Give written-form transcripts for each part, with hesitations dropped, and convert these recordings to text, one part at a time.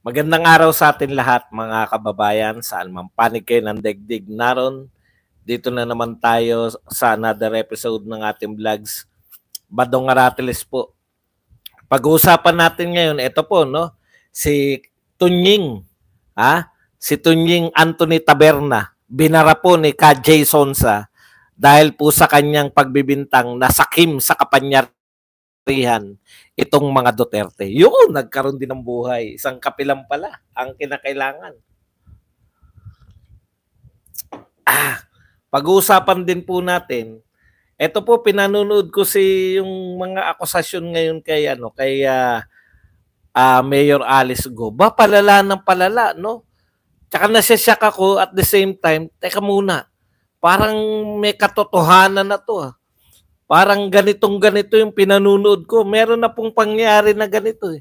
Magandang araw sa atin lahat mga kababayan, saan man panig kayo ng daigdig naron. Dito na naman tayo sa another episode ng ating vlogs. Badong Aratiles po. Pag-uusapan natin ngayon, ito po, no? Si Tunying, Si Tunying Anthony Taberna, binara po ni Ka Jay Sonsa dahil po sa kanyang pagbibintang na sakim sa kapanyarihan itong mga Duterte. Yun, nagkaroon din ng buhay. Isang kapilang pala ang kinakailangan. Pag-uusapan din po natin, ito po pinanonood ko yung mga akusasyon ngayon kay Mayor Alice Go. Ba palala ng palala, no? Tsaka nasasyak ako at the same time, teka muna, parang may katotohanan na to. Parang ganito yung pinanonood ko. Meron na pong pangyari na ganito eh.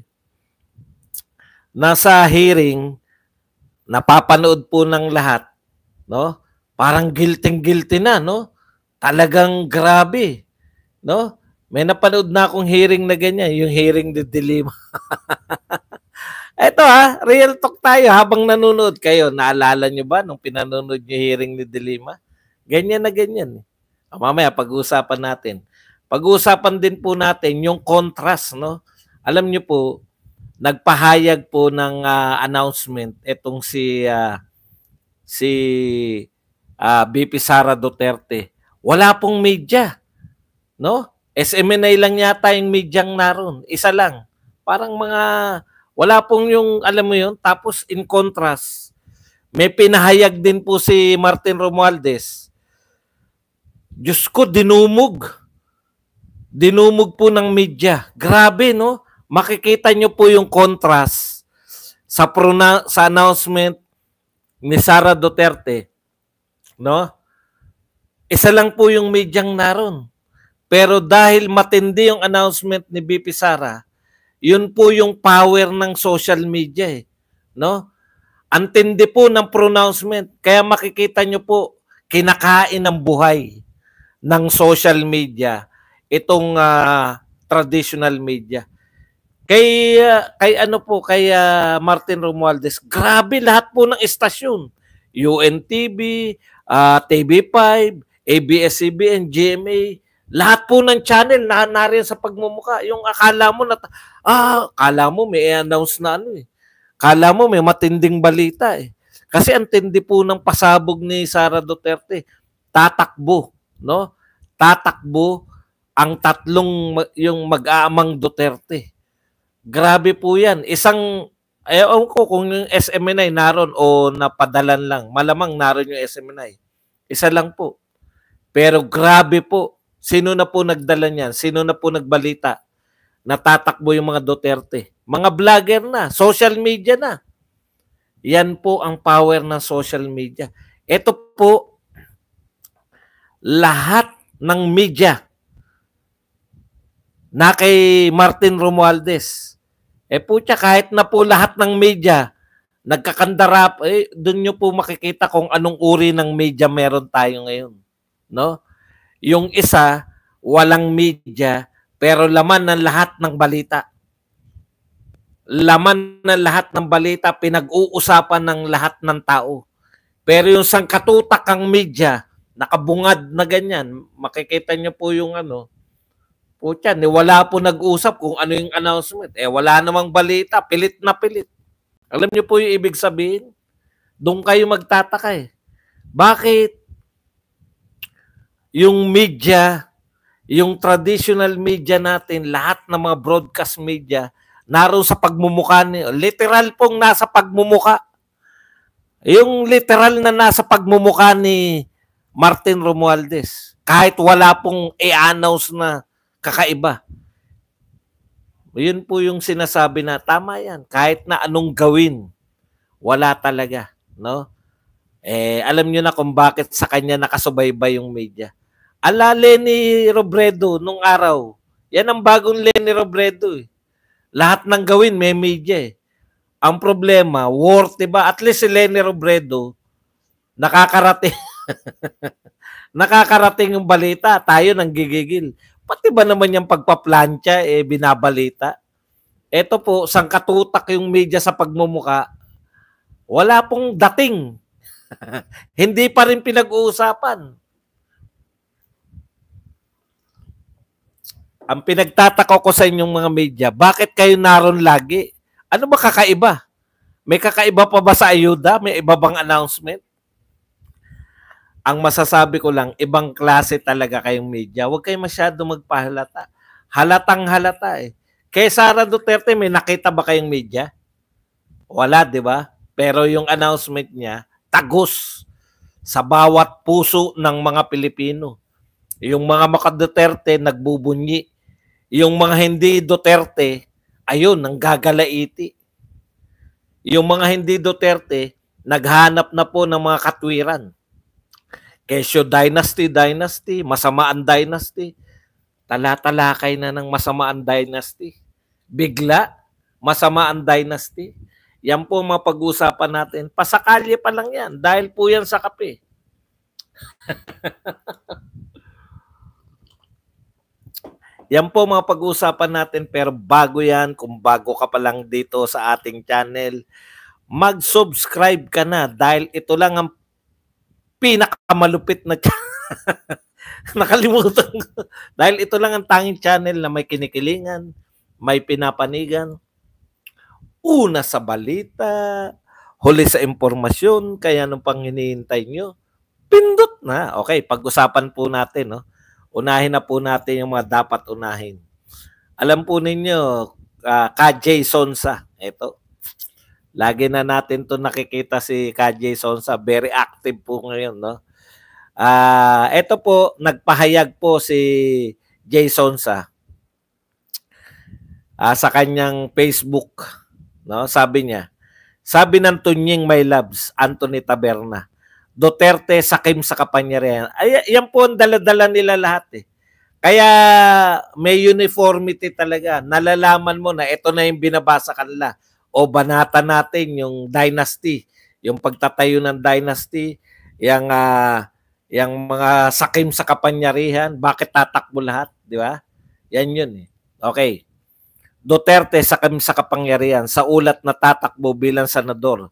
Nasa hearing, napapanood po ng lahat, no? Parang guilty na, no? Talagang grabe, no? May napanood na akong hearing na ganyan, yung hearing ni De Lima. Ito real talk tayo habang nanonood kayo. Naalala nyo ba nung pinanonood nyo hearing ni De Lima? Ganyan na ganyan. Mamaya pag-uusapan natin. Pag-uusapan din po natin yung contrast, no? Alam nyo po, nagpahayag po ng announcement itong si BP Sara Duterte. Wala pong media, no? SMNI lang yata yung medyang naroon. Isa lang. Parang wala pong yung, alam mo yun, tapos in contrast, may pinahayag din po si Martin Romualdez. Diyos ko, dinumog po ng media. Grabe, no? Makikita nyo po yung contrast sa announcement ni Sara Duterte, no? Isa lang po yung medyang naroon. Pero dahil matindi yung announcement ni BP Sara, yun po yung power ng social media no? Antindi po ng pronouncement. Kaya makikita nyo po, kinakain ng buhay ng social media itong traditional media. Kay Martin Romualdez, grabe lahat po ng estasyon. UNTV, TV5, ABS-CBN, GMA, lahat po ng channel nariyan sa pagmumuka. Yung akala mo may announce na Akala mo may matinding balita Kasi ang tindi po ng pasabog ni Sara Duterte. Tatakbo, no? Tatakbo ang yung mag-aamang Duterte. Grabe po yan. Ewan ko kung yung SMNI naroon o napadalan lang. Malamang naroon yung SMNI. Isa lang po. Pero grabe po. Sino na po nagdala niyan? Sino na po nagbalita? Natatakbo yung mga Duterte. Mga vlogger na. Social media na. Yan po ang power ng social media. Ito po, lahat ng media na kay Martin Romualdez. Putya, kahit na po lahat ng media nagkakandarap, doon nyo po makikita kung anong uri ng media meron tayo ngayon. No? Yung isa, walang media, pero laman ng lahat ng balita. Laman ng lahat ng balita, pinag-uusapan ng lahat ng tao. Pero yung sangkatutak ang media, nakabungad na ganyan, makikita nyo po yung Pucha, wala po nag-usap kung ano yung announcement. Wala namang balita, pilit na pilit. Alam nyo po yung ibig sabihin? Doon kayo magtataka Bakit yung media, yung traditional media natin, lahat ng mga broadcast media, naroon sa pagmumuka niyo. Literal pong nasa pagmumuka. Yung literal na nasa pagmumuka ni Martin Romualdez. Kahit wala pong i-announce na kakaiba. Yun po yung sinasabi na tama yan. Kahit na anong gawin, wala talaga. No? Alam nyo na kung bakit sa kanya nakasubaybay yung media. Lenny Robredo nung araw. Yan ang bagong Lenny Robredo Lahat ng gawin may media Ang problema, worth, diba? At least si Lenny Robredo, nakakarating. Nakakarating yung balita. Tayo nang gigigil. Pati ba naman yung pagpaplantya, binabalita? Ito po, sangkatutak yung media sa pagmumuka, wala pong dating. Hindi pa rin pinag-uusapan. Ang pinagtataka ko sa inyong mga media, bakit kayo naroon lagi? Ano ba kakaiba? May kakaiba pa ba sa ayuda? May iba bang announcement? Ang masasabi ko lang, ibang klase talaga kayong media. Huwag kayo masyado magpahalata. Halatang halata eh. Kay Sara Duterte, may nakita ba kayong media? Wala, di ba? Pero yung announcement niya, tagos sa bawat puso ng mga Pilipino. Yung mga maka-Duterte, nagbubunyi. Yung mga hindi Duterte, ayun, ang gagalaiti. Yung mga hindi Duterte, naghanap na po ng mga katwiran. Kesyo dynasty, masamaan dynasty. Tala-talakay na ng masamaan dynasty. Bigla, masamaan dynasty. Yan po mga pag-uusapan natin. Pasakalye pa lang yan. Dahil po yan sa kape. Yan po mga pag-uusapan natin. Pero bago yan, kung bago ka pa lang dito sa ating channel, mag-subscribe ka na. Dahil ito lang ang pinakamalupit na nakalimutan ko. Dahil ito lang ang tanging channel na may kinikilingan, may pinapanigan, una sa balita, huli sa impormasyon, kaya nung pang hinihintay nyo, pindot na. Okay, pag-usapan po natin, no? Unahin na po natin yung mga dapat unahin. Alam po ninyo, KJ Sonsa, ito. Lagi na natin to nakikita si KJ Sonsa, very active po ngayon, no? Ito po, nagpahayag po si Jay Sonsa sa kanyang Facebook, no? Sabi niya, sabi ng Tunying My Loves, Anthony Taberna, Duterte sakim sa kapangyarihan. Ay, yan po ang dala-dala nila lahat eh. Kaya may uniformity talaga. Nalalaman mo na ito na yung binabasa kanila. O banatan natin yung dynasty, yung pagtatayo ng dynasty, yung mga sakim sa kapangyarihan, bakit tatakbo lahat, di ba? Yan yun eh. Okay. Duterte sakim sa kapangyarihan sa ulat na tatakbo bilang senador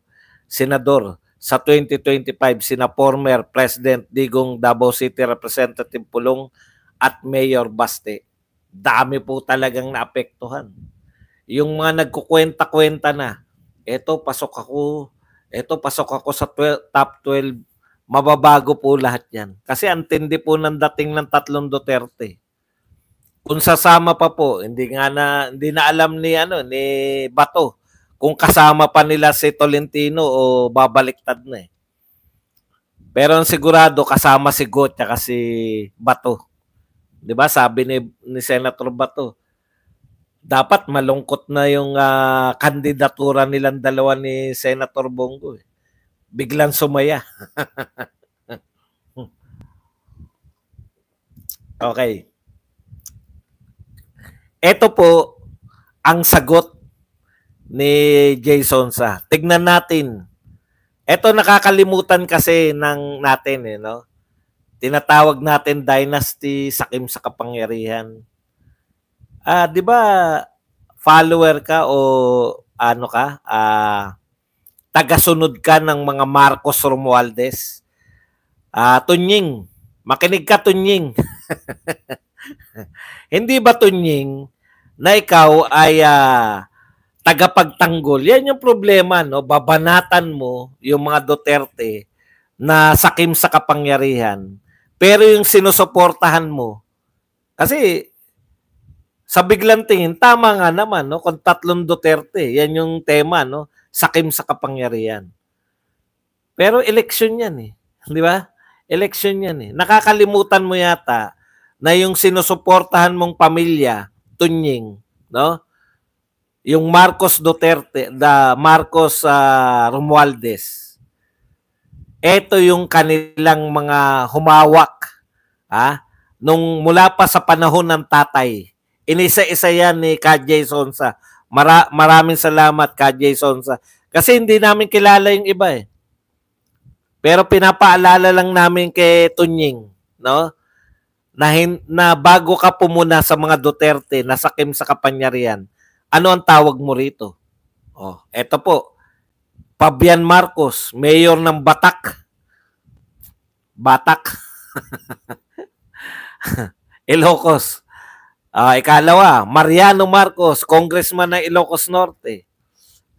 sa 2025 sina former President Digong, Davao City Representative Pulong at Mayor Baste. Dami po talagang naapektuhan. Yung mga nagkukwenta-kwenta na, pasok ako sa top 12, mababago po lahat yan. Kasi ang tindi po ng dating ng tatlong Duterte. Kung sasama pa po, hindi na alam ni Bato kung kasama pa nila si Tolentino o babaliktad na eh. Pero ang sigurado kasama si Go at si Bato. 'Di ba? Sabi ni Senator Bato, dapat malungkot na yung kandidatura nilang dalawa ni Senator Bongo eh. Biglang sumaya. Okay. Ito po ang sagot ni Jason sa. Tignan natin. Ito nakakalimutan kasi natin eh, no? Tinatawag natin dynasty, sakim sa kapangyarihan. 'Di ba follower ka o ano ka? Tagasunod ka ng mga Marcos Romualdez? Tunying, makinig ka Tunying. Hindi ba Tunying na ikaw ay tagapagtanggol? Yan yung problema, no? Babanatan mo yung mga Duterte na sakim sa kapangyarihan. Pero yung sinusuportahan mo, kasi sa biglang tingin, tama nga naman, no? Kung tatlong Duterte, yan yung tema, no? Sakim sa kapangyarihan. Pero eleksyon yan eh. Di ba? Eleksyon yan eh. Nakakalimutan mo yata na yung sinusuportahan mong pamilya, Tunying, no? Yung Marcos Duterte, Marcos Romualdez. Ito yung kanilang mga humawak nung mula pa sa panahon ng tatay. Inisa-isa yan ni KJ Sonsa. Maraming salamat KJ Sonsa. Kasi hindi namin kilala yung iba eh. Pero pinapaalala lang namin kay Tunying, no? Na bago ka pumuna sa mga Duterte na sakim sa kapangyarihan, Ano ang tawag mo rito? Oh, eto po. Fabian Marcos, mayor ng Batak. Batak. Ilocos. Ikalawa, Mariano Marcos, congressman ng Ilocos Norte.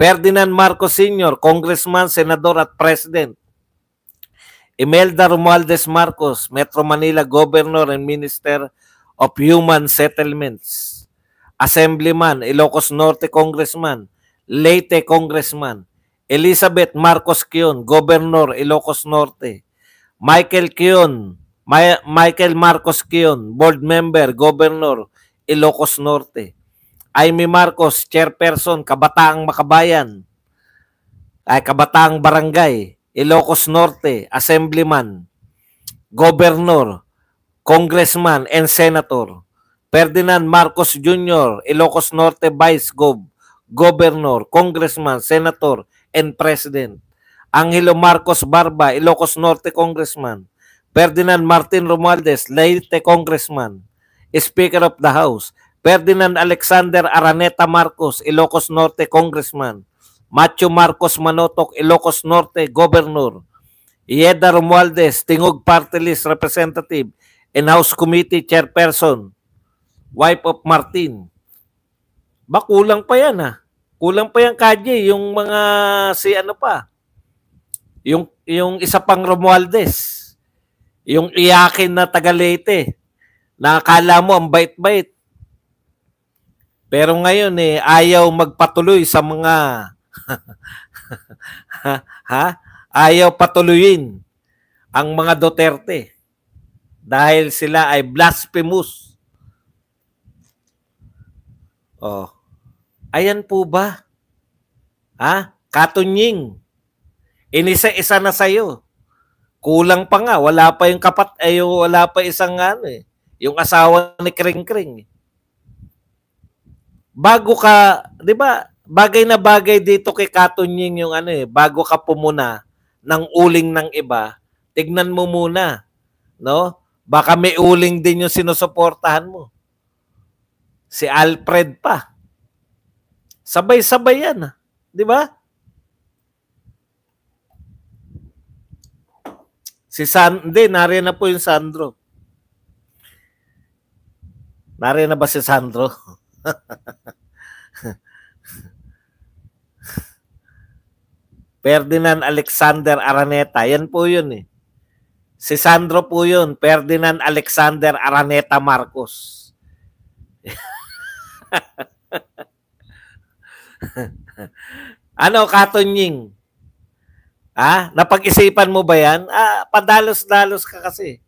Ferdinand Marcos Sr., congressman, senador at president. Imelda Romualdez Marcos, Metro Manila Governor and Minister of Human Settlements. Assemblyman, Ilocos Norte Congressman, Leyte Congressman. Elizabeth Marcos Quion, Governor, Ilocos Norte. Michael Marcos Quion, Board Member, Governor, Ilocos Norte. Amy Marcos, Chairperson, Kabataang Makabayan, Kabataang Barangay, Ilocos Norte, Assemblyman, Governor, Congressman, and Senator. Ferdinand Marcos Jr., Ilocos Norte Vice Governor, Congressman, Senator, and President. Angelo Marcos Barba, Ilocos Norte Congressman. Ferdinand Martin Romualdez, Leyte Congressman. Speaker of the House. Ferdinand Alexander Araneta Marcos, Ilocos Norte Congressman. Macho Marcos Manotok, Ilocos Norte Governor. Ieda Romualdez, Tingog Party List Representative and House Committee Chairperson. Wife of Martin. Kulang pa yan ha. Kulang pa yan, Kaji, yung mga yung isa pang Romualdez. Yung iyakin na taga Leyte. Nakakala mo ang bait-bait. Pero ngayon ayaw magpatuloy sa mga ayaw patuloyin ang mga Duterte dahil sila ay blasphemous. Oh. Ayan po ba? Katunying. Inisa-isa na sa'yo. Kulang pa nga. Wala pa yung wala pa isang yung asawa ni Kring Kring. Bago ka, di ba, bagay na bagay dito kay Katunying yung bago ka pumuna ng uling ng iba, tignan mo muna, no? Baka may uling din yung sinusuportahan mo. Si Alfred pa. Sabay-sabay yan, di ba? Hindi, nariyan na po yung Sandro. Nariyan na ba si Sandro? Ferdinand Alexander Araneta. Yan po yun Si Sandro po yun. Ferdinand Alexander Araneta Marcos. Katunying? Napag-isipan mo ba yan? Padalos-dalos ka kasi.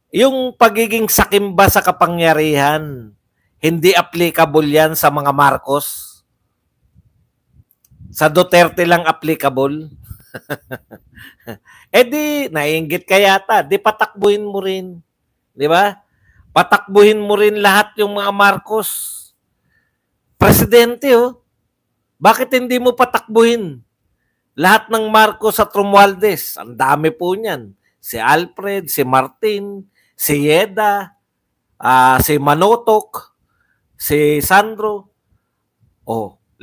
Yung pagiging sakimba sa kapangyarihan, hindi applicable yan sa mga Marcos. Sa Duterte lang applicable. Di, naiinggit ka yata. Di patakbuhin mo rin. Di ba? Patakbuhin mo rin lahat yung mga Marcos. Presidente, Bakit hindi mo patakbuhin? Lahat ng Marcos at Romualdez, ang dami po niyan. Si Alfred, si Martin, si Ieda, si Manotok, si Sandro. 5.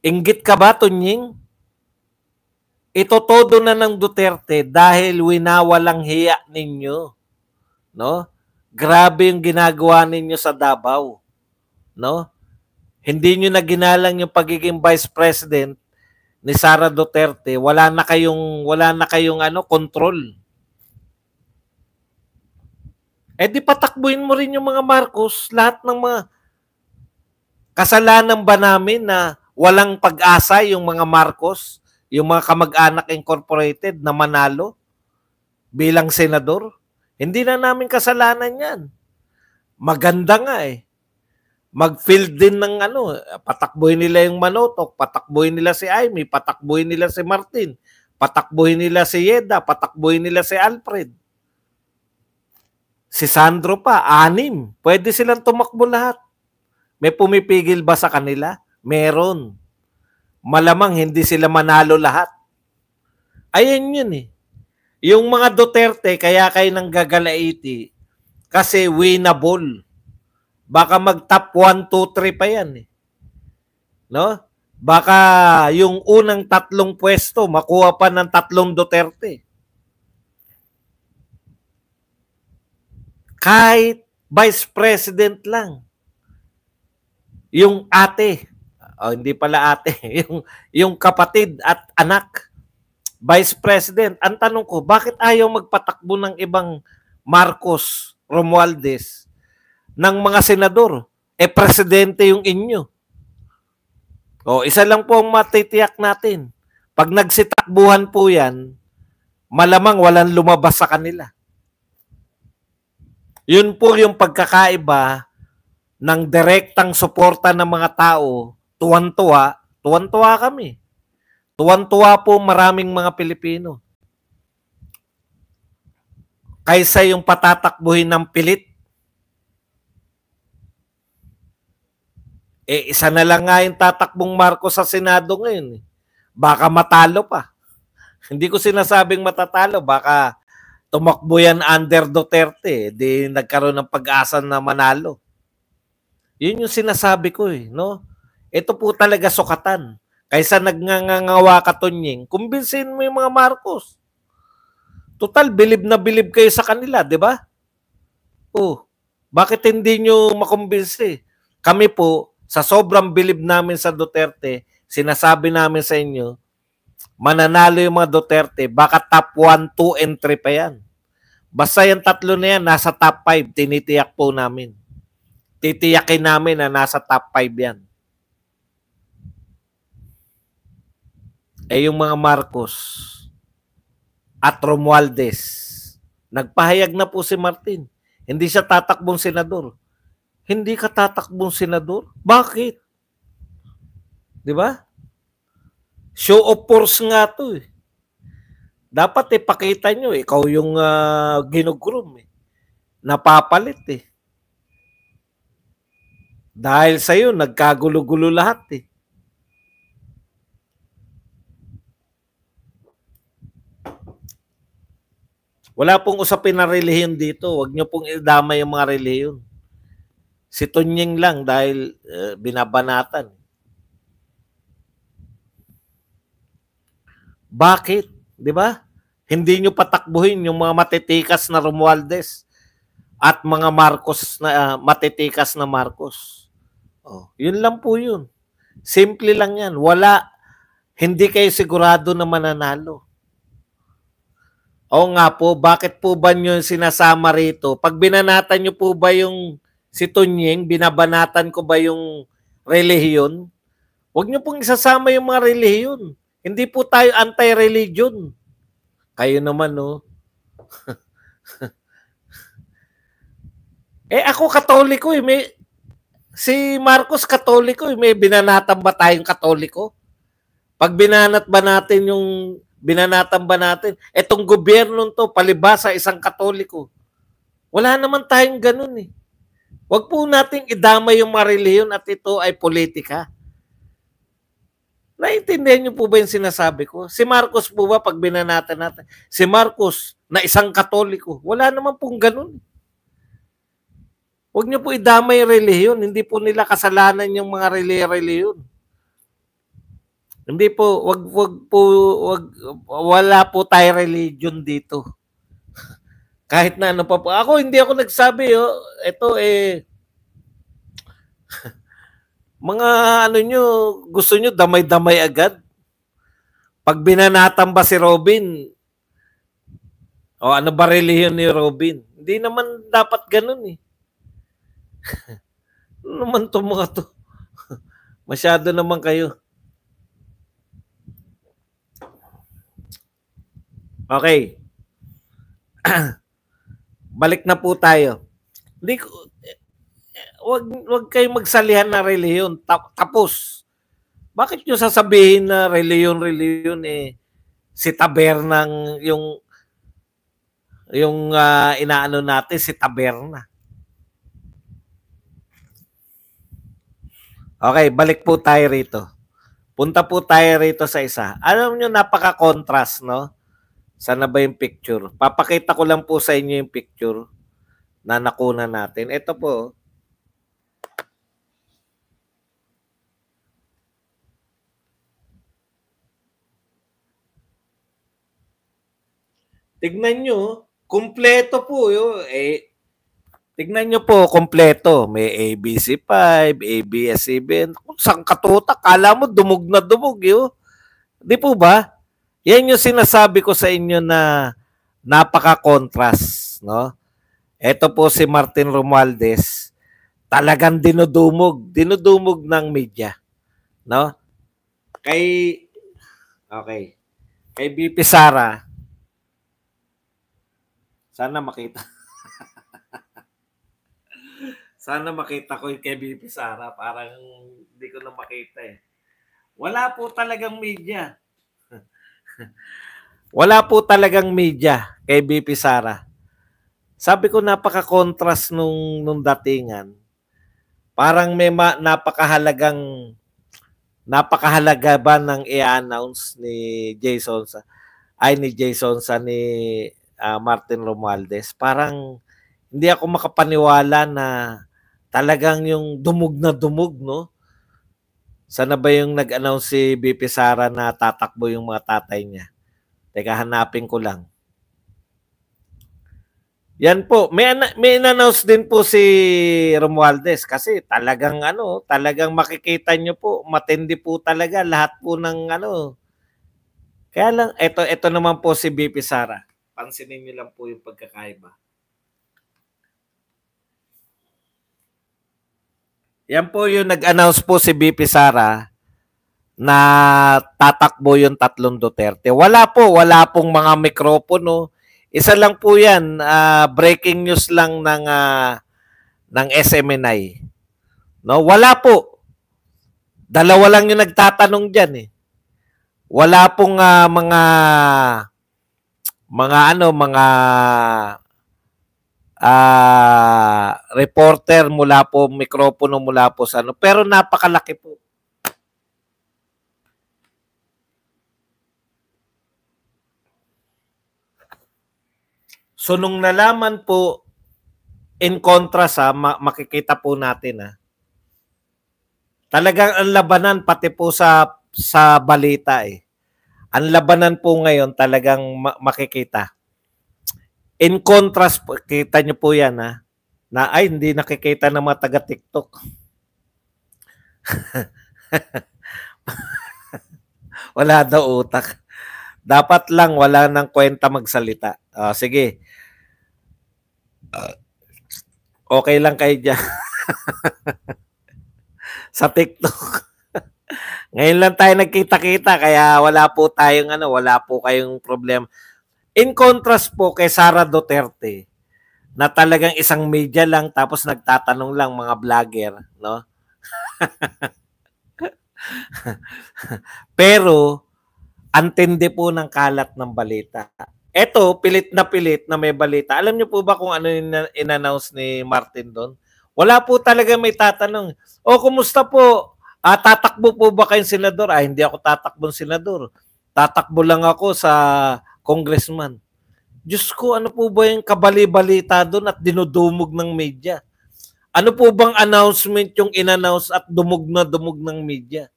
Inggit ka ba, Tunying? Ito todo na ng Duterte dahil winawalang hiya ninyo. No? Grabe yung ginagawa ninyo sa Davao. No? Hindi nyo na ginalang yung pagiging Vice President ni Sara Duterte, wala na kayong control. Di patakbuhin mo rin yung mga Marcos, lahat ng mga kasalanan ba namin na walang pag-asa yung mga Marcos, yung mga kamag-anak incorporated na manalo bilang senador? Hindi na namin kasalanan yan. Maganda nga mag-field din ng patakbuhin nila yung Manotok, patakbuhin nila si Amy, patakbuhin nila si Martin, patakbuhin nila si Ieda, patakbuhin nila si Alfred. Si Sandro pa, 6. Pwede silang tumakbo lahat. May pumipigil ba sa kanila? Meron. Malamang hindi sila manalo lahat. Ayan yun Yung mga Duterte, kaya kayo nang gagalaiti kasi winnable. Baka mag-top 1, 2, 3 pa yan eh. No? Baka yung unang 3 pwesto makuha pa ng 3 Duterte. Kahit Vice President lang. Yung ate, hindi pala ate, yung kapatid at anak, Vice President. Ang tanong ko, bakit ayaw magpatakbo ng ibang Marcos, Romualdez, ng mga senador? Presidente yung inyo. Isa lang po ang matitiyak natin. Pag nagsitakbuhan po yan, malamang walang lumabas sa kanila. Yun po yung pagkakaiba ng direktang suporta ng mga tao. Tuwan-tuwa kami. Tuwan-tuwa po maraming mga Pilipino. Kaysa yung patatakbuhin ng pilit. Isa na lang nga yung tatakbong Marcos sa Senado ngayon. Baka matalo pa. Hindi ko sinasabing matatalo. Baka tumakbo yan under Duterte. Di nagkaroon ng pag-asa na manalo. Yun yung sinasabi ko eh. No? Ito po talaga sukatan. Kaysa nagngangawa ka, Tonying, kumbinsin mo yung mga Marcos. Total, bilib na bilib kayo sa kanila, di ba? Bakit hindi nyo makumbinsi? Kami po, sa sobrang bilib namin sa Duterte, sinasabi namin sa inyo, mananalo yung mga Duterte, baka top 1, 2, and 3 pa yan. Basta yung 3 na yan, nasa top 5, tinitiyak po namin. Titiyakin namin na nasa top 5 yan. Yung mga Marcos at Romualdez, nagpahayag na po si Martin. Hindi siya tatakbong senador. Hindi ka tatakbong senador? Bakit? Di ba? Show of force nga to eh. Dapat ipakita nyo, ikaw yung ginugroom eh. Napapalit eh. Dahil sa'yo, nagkagulo-gulo lahat eh. Wala pong usapin na relihiyon dito. Huwag nyo pong idamay yung mga relihiyon. Si Tonying lang dahil binabanatan. Bakit? Di ba? Hindi nyo patakbuhin yung mga matitikas na Romualdez at mga Marcos na matitikas na Marcos. Yun lang po yun. Simple lang yan. Hindi kayo sigurado na mananalo. Nga po, bakit po ba nyo sinasama rito? Pag binanatan nyo po ba yung si Tonying, binabanatan ko ba yung relihiyon? Huwag nyo pong isasama yung mga relihiyon. Hindi po tayo anti-religion. Kayo naman, no? Ako Katoliko eh. Si Marcos Katoliko eh. May binanatan ba tayong Katoliko? Pag binanatan ba natin, etong gobyerno to, palibasa isang Katoliko. Wala naman tayong ganun eh. Huwag po nating idamay yung mga relihiyon at ito ay politika. Naintindihan niyo po ba yung sinasabi ko? Si Marcos po ba, pag binanatan natin, si Marcos na isang Katoliko, wala naman pong ganun. Huwag niyo po idamay yung relihiyon. Hindi po nila kasalanan yung mga relihiyon. Hindi po, wala po tayo religion dito. Kahit na ano pa po. Hindi ako nagsabi, ito mga gusto nyo damay-damay agad. Pag binanatan ba si Robin, ano ba relihiyon ni Robin? Hindi naman dapat ganun eh. Ano naman to mga to? Masyado naman kayo. Okay. Balik na po tayo. Wag kayong magsalihan na relihiyon. Tapos. Bakit nyo sasabihin na relihiyon si Tabernang yung inaano natin si Taberna. Okay, balik po tayo rito. Punta po tayo rito sa isa. Alam nyo, napaka-contrast, no? Sana ba yung picture? Papakita ko lang po sa inyo yung picture na nakuna natin. Ito po. Tignan nyo, kumpleto po yun. Tignan nyo po, kumpleto. May ABC5, ABS-CBN. Kung saan katutak, kala mo dumog na dumog yun. Di po ba? Yan yung sinasabi ko sa inyo na napaka-contrast, no? Ito po si Martin Romualdez, talagang dinudumog ng media, no? Kay okay. Kay BP Sara, sana makita. Sana makita ko yung kay BP Sara, parang hindi ko na makita eh. Wala po talagang media. Wala po talagang media kay BP Sara. Sabi ko napaka-contrast nung datingan. Parang may napakahalaga ba ng i-announce ni Jason sa ni Martin Romualdez. Parang hindi ako makapaniwala na talagang yung dumog na dumog, no? Sana ba yung nag-announce si BP Sara na tatakbo yung mga tatay niya? Teka, hanapin ko lang. Yan po, may in-announce din po si Romualdez kasi talagang makikita nyo po, matindi po talaga lahat po ng ano. Kaya lang, ito naman po si BP Sara. Pansinin nyo lang po yung pagkakaiba. Yan po yung nag-announce po si BP Sara na tatakbo yung tatlong Duterte. Wala pong mga mikropono. Isa lang po yan, breaking news lang ng SMNI. No, wala po. Dalawa lang yung nagtatanong diyan eh. Wala pong mga reporter mula po, mikropono mula po sa ano. Pero napakalaki po. So nung nalaman po, in contrast makikita po natin talagang ang labanan pati po sa balita eh. Ang labanan po ngayon talagang makikita. In contrast po, kita nyo po yan na ay hindi nakikita ng mga taga-TikTok. Wala daw utak. Dapat lang wala nang kwenta magsalita. Sige. Okay lang kayo dyan. Sa TikTok. Ngayon lang tayo nagkita-kita kaya wala po kayong problema. In contrast po kay Sara Duterte na talagang isang media lang tapos nagtatanong lang mga vlogger, no? Pero antindi po ng kalat ng balita. Eto, pilit na may balita. Alam niyo po ba kung ano yung in-announce ni Martin doon? Wala po talaga may tatanong. Kumusta po? Tatakbo po ba kayong senador? Hindi ako tatakbong senador. Tatakbo lang ako sa congressman. Diyos ko, ano po ba yung kabali-balita doon at dinudumog ng media? Ano po bang announcement yung in-announce at dumog ng media?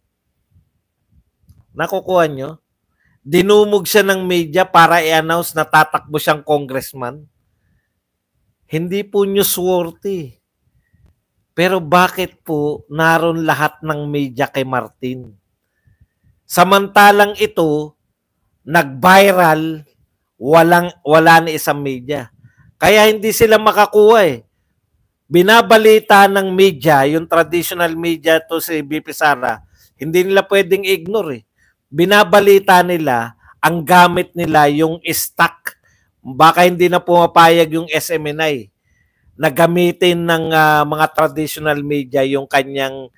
Nakukuha nyo? Dinumog siya ng media para i-announce na tatakbo siyang congressman. Hindi po newsworthy. Pero bakit po naroon lahat ng media kay Martin? Samantalang ito, nag-viral, wala na isang media. Kaya hindi sila makakuha eh. Binabalita ng media, yung traditional media to si BP Sara, hindi nila pwedeng ignore eh. Binabalita nila, ang gamit nila yung stock. Baka hindi na pumapayag yung SMNI na gamitin ng mga traditional media yung kanyang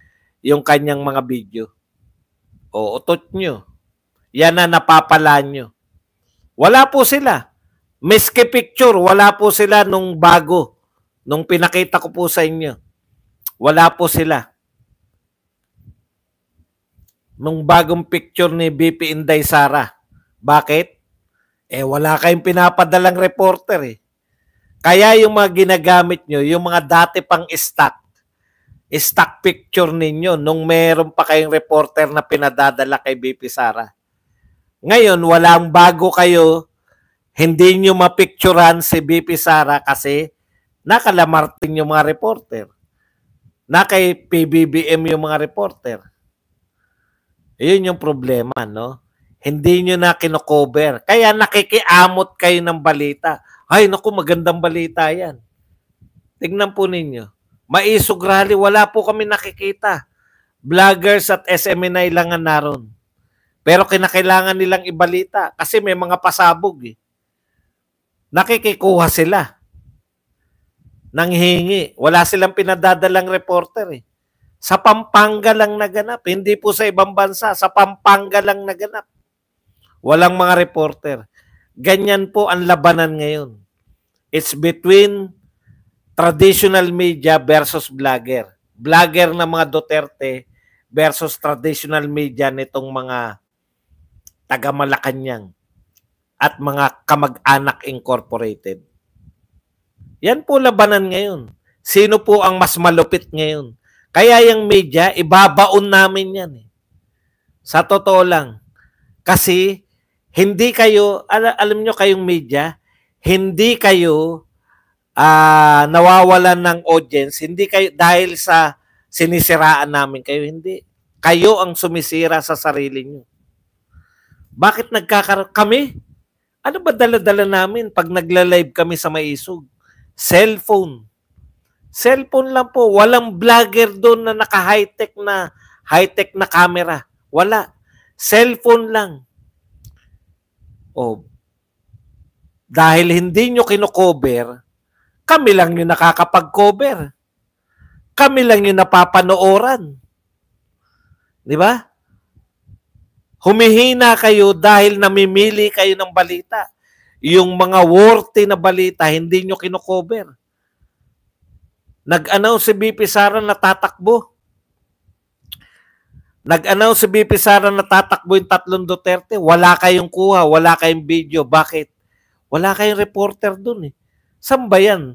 mga video. Utot nyo. Yan na napapala nyo. Wala po sila. Miski picture, wala po sila nung bago. Nung pinakita ko po sa inyo. Wala po sila. Nung bagong picture ni BP Inday Sara. Bakit? Wala kayong pinapadalang reporter eh. Kaya yung mga ginagamit nyo, yung mga dati pang stock picture ninyo nung meron pa kayong reporter na pinadadala kay BP Sara. Ngayon, walang bago kayo, Hindi nyo mapicturan si BP Sara kasi nakalamartin yung mga reporter. Nakay PBBM yung mga reporter. Yun yung problema, no? Hindi nyo na kinocover. Kaya nakikiamot kayo ng balita. Ay, naku, magandang balita yan. Tingnan po ninyo. Maisog rally, wala po kami nakikita. Vloggers at SMNI lang ang naroon. Pero kinakailangan nilang ibalita kasi may mga pasabog eh. Nakikikuha sila. Nanghingi. Wala silang pinadadalang reporter eh. Sa Pampanga lang naganap. Hindi po sa ibang bansa. Sa Pampanga lang naganap. Walang mga reporter. Ganyan po ang labanan ngayon. It's between traditional media versus vlogger. Vlogger na mga Duterte versus traditional media nitong mga taga-Malacanang at mga kamag-anak incorporated. Yan po labanan ngayon. Sino po ang mas malupit ngayon? Kaya yung media, ibabaon namin yan. Sa totoo lang. Kasi hindi kayo, alam nyo kayong media, hindi kayo nawawalan ng audience, hindi kayo dahil sa sinisiraan namin kayo, hindi. Kayo ang sumisira sa sarili nyo. Bakit nagkakaroon? Kami? Ano ba dala-dala namin pag nagla-live kami sa Maisog? Cellphone. Cellphone lang po. Walang vlogger doon na naka-high-tech na camera. Wala. Cellphone lang. Oh. Dahil hindi nyo kino-cover, kami lang yung nakakapag-cover. Kami lang yung napapanooran. Di ba? Humihina kayo dahil namimili kayo ng balita. Yung mga worthy na balita, hindi nyo kino-cover. Nag-announce si BP Sara na tatakbo. Nag-announce si BP Sara na tatakbo yung 3 Duterte. Wala kayong kuha, wala kayong video. Bakit? Wala kayong reporter dun eh. Saan ba yan?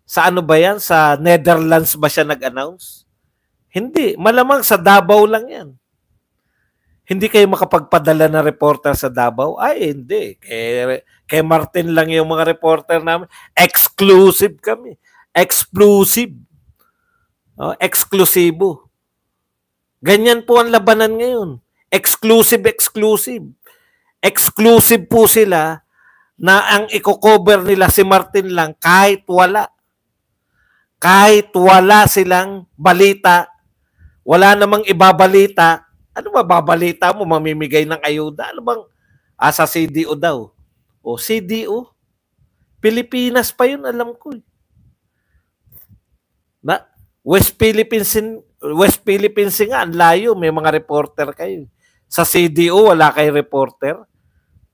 Sa ano ba yan? Sa Netherlands ba siya nag-announce? Hindi. Malamang sa Davao lang yan. Hindi kayo makapagpadala na reporter sa Davao? Ay, hindi. Kay Martin lang yung mga reporter namin. Exclusive kami. Exclusive. Eksklusibo. Ganyan po ang labanan ngayon. Exclusive. Exclusive po sila na ang i-cover nila si Martin lang kahit wala. Kahit wala silang balita, wala namang ibabalita. Ano ba babalita mo? Mamimigay ng ayuda? Ano bang sa CDO daw? O CDO? Pilipinas pa yun, alam ko. Na, West Philippines nga, ang layo. May mga reporter kayo. Sa CDO, wala kayo reporter.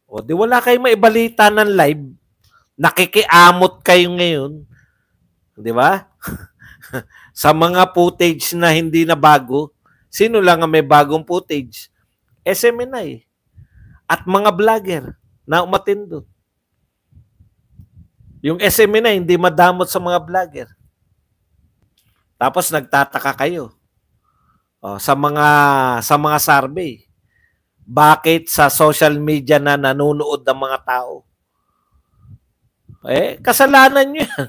O di wala kayo maibalita ng live. Nakikiamot kayo ngayon. Di ba? Sa mga footage na hindi na bago, sino lang ang may bagong footage? SMNI. At mga vlogger na umatindo. Yung SMNI hindi madamot sa mga vlogger. Tapos nagtataka kayo. Sa mga survey. Bakit sa social media na nanonood ng mga tao? Kasalanan nyo yan.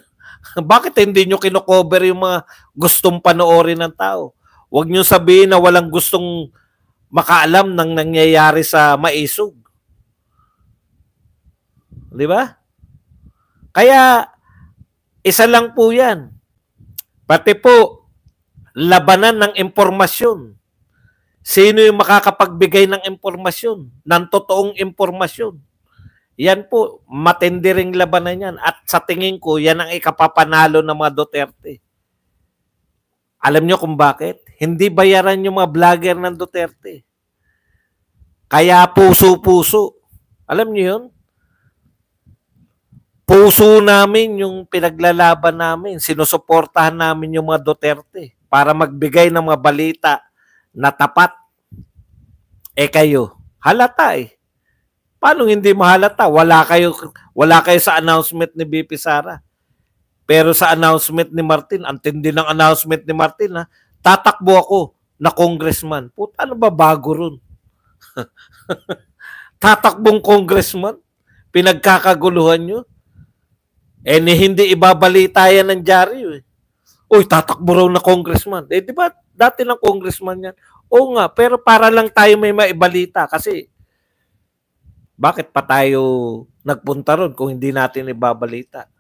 Bakit hindi nyo kinocover yung mga gustong panoorin ng tao? Huwag nyo sabihin na walang gustong makaalam ng nangyayari sa Maisog. Di ba? Kaya, isa lang po yan. Pati po, labanan ng impormasyon. Sino yung makakapagbigay ng impormasyon? Ng totoong impormasyon? Yan po, matindi ring labanan yan. At sa tingin ko, yan ang ikapapanalo ng mga Duterte. Alam nyo kung bakit? Hindi bayaran yung mga vlogger ng Duterte. Kaya puso-puso. Alam nyo yun? Puso namin yung pinaglalaban namin. Sinusuportahan namin yung mga Duterte para magbigay ng mga balita na tapat. Kayo, halata eh. Paano hindi mahalata? Wala kayo sa announcement ni BP Sara. Pero sa announcement ni Martin, ang tindi ng announcement ni Martin, ha? Tatakbo ako na congressman. Puta, ano ba bago ron? Tatakbong congressman? pinagkakaguluhan nyo. Hindi ibabalita yan ng dyaryo eh. Uy, tatakbo raw na congressman. Di ba dati ng congressman yan? Oo nga, pero para lang tayo may maibalita kasi bakit pa tayo nagpunta ron kung hindi natin ibabalita?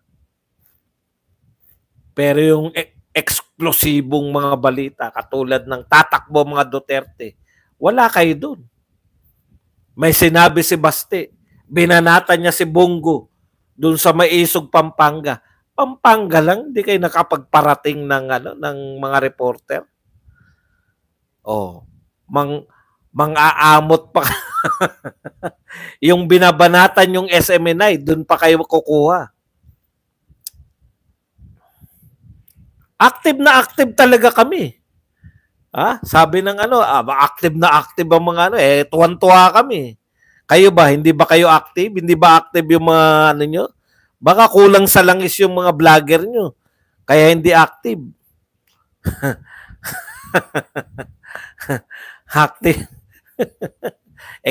Pero yung eksplosibong mga balita katulad ng tatakbo mga Duterte, wala kayo dun. May sinabi si Baste, binanatan niya si Bongo dun sa Maisog, Pampanga. Pampanga lang, hindi kayo nakapagparating ng mga reporter. Oh, mang-aamot pa. Yung binabanatan yung SMNI, dun pa kayo kukuha. Active talaga kami. Sabi ng active ang mga tuwan-tuwa kami. Kayo ba, hindi ba kayo active? Hindi ba active yung mga nyo? Baka kulang sa langis yung mga vlogger nyo. Kaya hindi active. Active.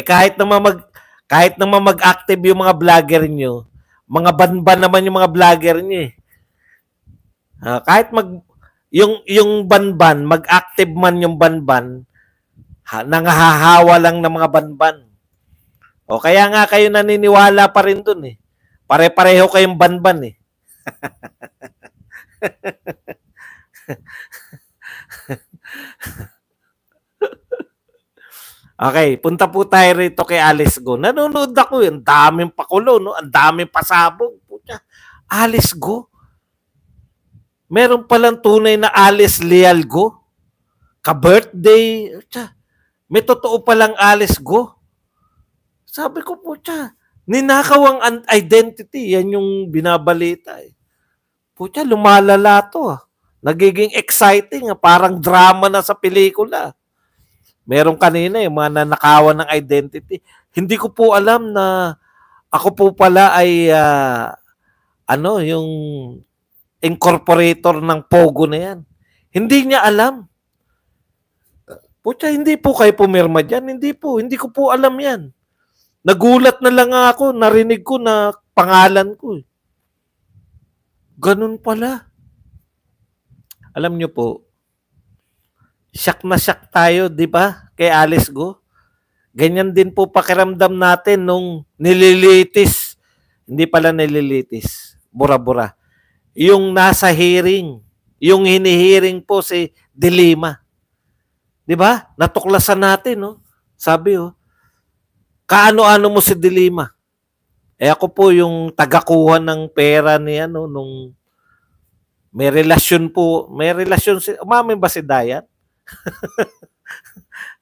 Kahit naman mag-active yung mga vlogger nyo, mga banban naman yung mga vlogger nyo eh. Kahit yung banban, mag-active man yung banban, nangahahawa lang ng mga banban. O kaya nga kayo naniniwala pa rin dun eh. Pare-pareho kayong banban eh. Okay, punta po tayo rito kay Alice Go. Nanonood ako yun. Ang daming pakulo, no? Ang daming pasabog. Puta. Alice Go? Meron palang tunay na Alice Leal Go? Ka-birthday? May totoo palang Alice Go? Sabi ko po, ninakaw ang identity. Yan yung binabalita eh. Pucha, lumalala to. Nagiging exciting. Parang drama na sa pelikula. Meron kanina yung mga nanakawan ng identity. Hindi ko po alam na ako po pala ay yung incorporator ng Pogo na yan. Hindi niya alam. Pucha, hindi po kayo pumirma dyan. Hindi ko po alam yan. Nagulat na lang ako, narinig ko na pangalan ko. Ganun pala. Alam nyo po, shock na shock tayo, di ba? Kay Alice Go. Ganyan din po pakiramdam natin nung nililitis. Hindi pala nililitis. Bura-bura. Yung nasa hearing. Yung hinihearing po si De Lima. Di ba? Natuklasan natin, no? Sabi, kaano-ano mo si De Lima? Ako po yung tagakuha ng pera ni nung may relasyon si, umamin ba si Dayan?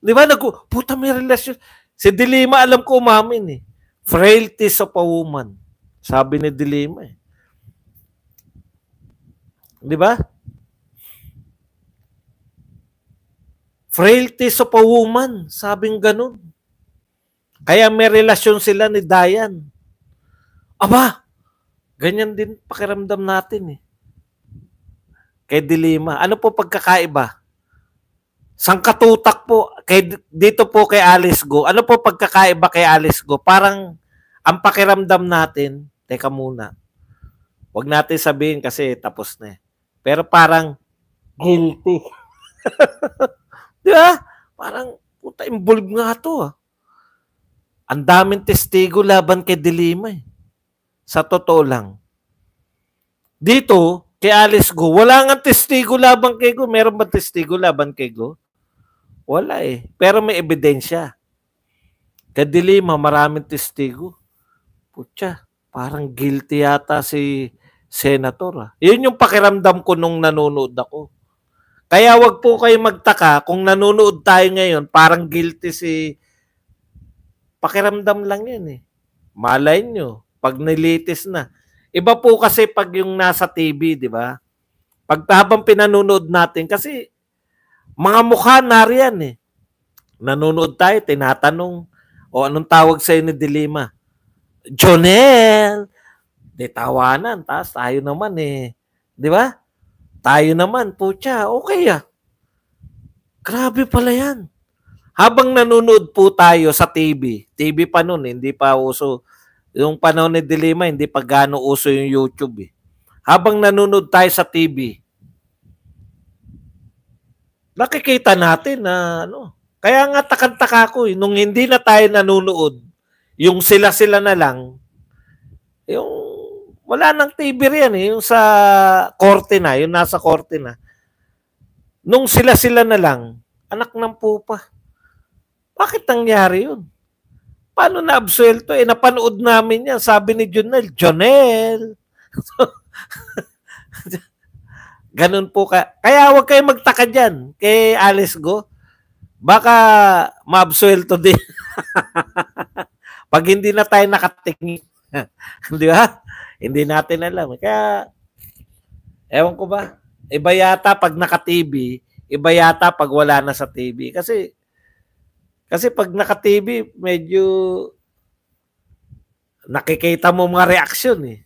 Di ba? Puta, may relasyon. Si De Lima, alam ko umamin eh. Frailties of a woman. Sabi ni De Lima eh. Di ba? Frailties of a woman. Sabing ganun. Kaya may relasyon sila ni Dayan. Aba, ganyan din pakiramdam natin eh. Kay De Lima. Ano po pagkakaiba? Sangkatutak po. Dito po kay Alice Go. Ano po pagkakaiba kay Alice Go? Parang ang pakiramdam natin, teka muna. Huwag natin sabihin kasi tapos na eh. Pero parang guilty. Di ba? Parang, puta, involved nga to ah. Ang daming testigo laban kay De Lima eh. Sa totoo lang. Dito, kay Alice Go, wala nga testigo laban kay Go. Meron ba testigo laban kay Go? Wala eh. Pero may ebidensya. Kay De Lima, maraming testigo. Putya, parang guilty yata si Senator. Yun yung pakiramdam ko nung nanonood ako. Kaya wag po kayo magtaka kung nanonood tayo ngayon, parang guilty si... Pakiramdam lang yun eh. Malay nyo, pag nilitis na. Iba po kasi pag yung nasa TV, di ba? Pag habang pinanonood natin, kasi mga mukha nariyan eh. Nanonood tayo, tinatanong, anong tawag sa'yo ni De Lima? Jonel! Di tawanan, tapos tayo naman eh. Di ba? Tayo naman, putya, okay ah. Grabe pala yan. Habang nanonood po tayo sa TV pa noon, hindi pa uso Yung panahon ni Dilima, hindi pa gaano uso yung YouTube eh. Habang nanonood tayo sa TV, nakikita natin na ano. Kaya nga takang-taka ko eh, nung hindi na tayo nanonood, yung sila-sila na lang, yung wala nang TV riyan eh, yung sa korte na, yung nasa korte na. Nung sila-sila na lang, anak ng pupa. Bakit nangyari yun? Paano na-absuelto? Eh, napanood namin yan. Sabi ni Jonel, Jonel. Ganun po ka. Kaya huwag kayo magtaka dyan kay Alice Go. Baka ma-absuelto din. Pag hindi na tayo nakatingin. Di ba? Hindi natin alam. Kaya, ewan ko ba? Iba yata pag naka-TV, iba yata pag wala na sa TV. Kasi pag naka-TV, medyo nakikita mo mga reaksyon eh.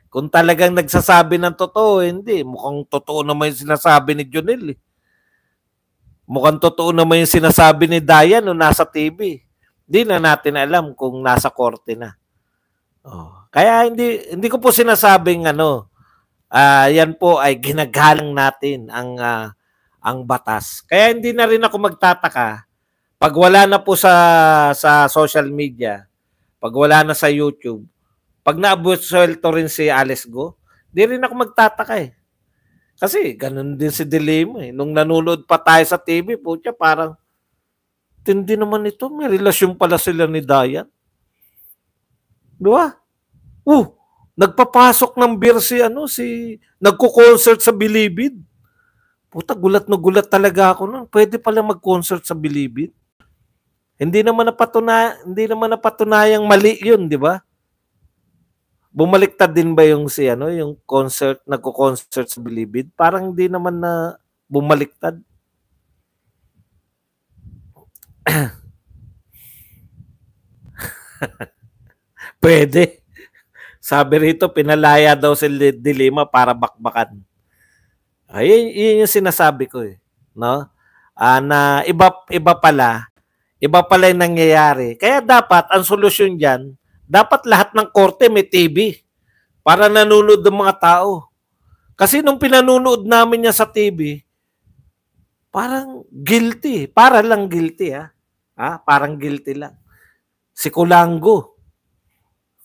Kung talagang nagsasabi ng totoo, hindi. Mukhang totoo naman yung sinasabi ni Jonel eh. Mukhang totoo naman yung sinasabi ni Dayan nung nasa TV. Hindi na natin alam kung nasa korte na. Oh. Kaya hindi ko po sinasabing yan po ay ginagalang natin ang batas. Kaya hindi na rin ako magtataka pag wala na po sa social media, pag wala na sa YouTube, pag naabsuelto rin si Alice Go, di rin ako magtataka eh. Kasi ganun din si Dilima eh. Nung nanonood pa tayo sa TV, putya parang tindi naman ito. May relasyon pala sila ni Dayan. Di ba? Nagpapasok ng beer si nagko-concert sa Bilibid. Puta, gulat na gulat talaga ako nun. Pwede pala mag-concert sa Bilibid. Hindi naman napatunayang mali 'yun, 'di ba? Bumaliktad din ba yung yung concert, nagko-concert sa Bilibid? Parang hindi naman na bumaliktad. Pwede. Sabi rito, pinalaya daw si Dilima para bakbakan. Ay, yun yung sinasabi ko eh. No? Na iba pala yung nangyayari. Kaya dapat, ang solusyon dyan, dapat lahat ng korte may TV para nanonood ng mga tao. Kasi nung pinanunood namin niya sa TV, parang guilty. Para lang guilty ha. Parang guilty lang. Si Kulango.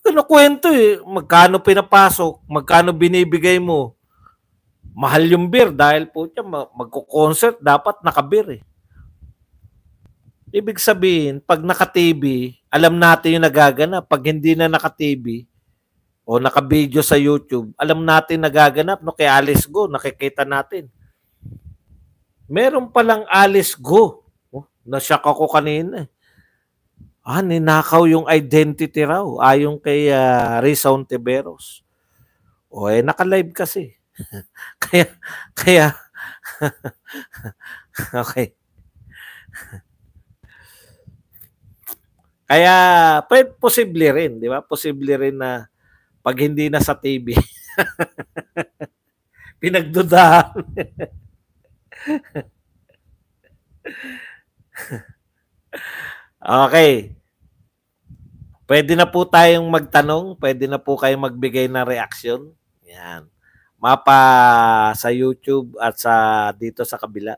Ano kwento eh. Magkano pinapasok, magkano binibigay mo. Mahal yung beer dahil po siya magko-concert dapat naka-beer eh. Ibig sabihin, pag naka-TV, alam natin yung nagaganap. Pag hindi na naka-TV o naka-video sa YouTube, alam natin nagaganap. No? Kay Alice Go, nakikita natin. Meron palang Alice Go. Na-shock ako kanina. Ninakaw yung identity raw. Ayon kay Rizal Tiberos. Naka-live kasi. kaya, okay. Kaya, posible rin, di ba? Posible rin na pag hindi na sa TV, pinagdudahan. Okay. Pwede na po tayong magtanong, pwede na po kayong magbigay ng reaksyon. Yan. Mapa sa YouTube at sa dito sa kabila.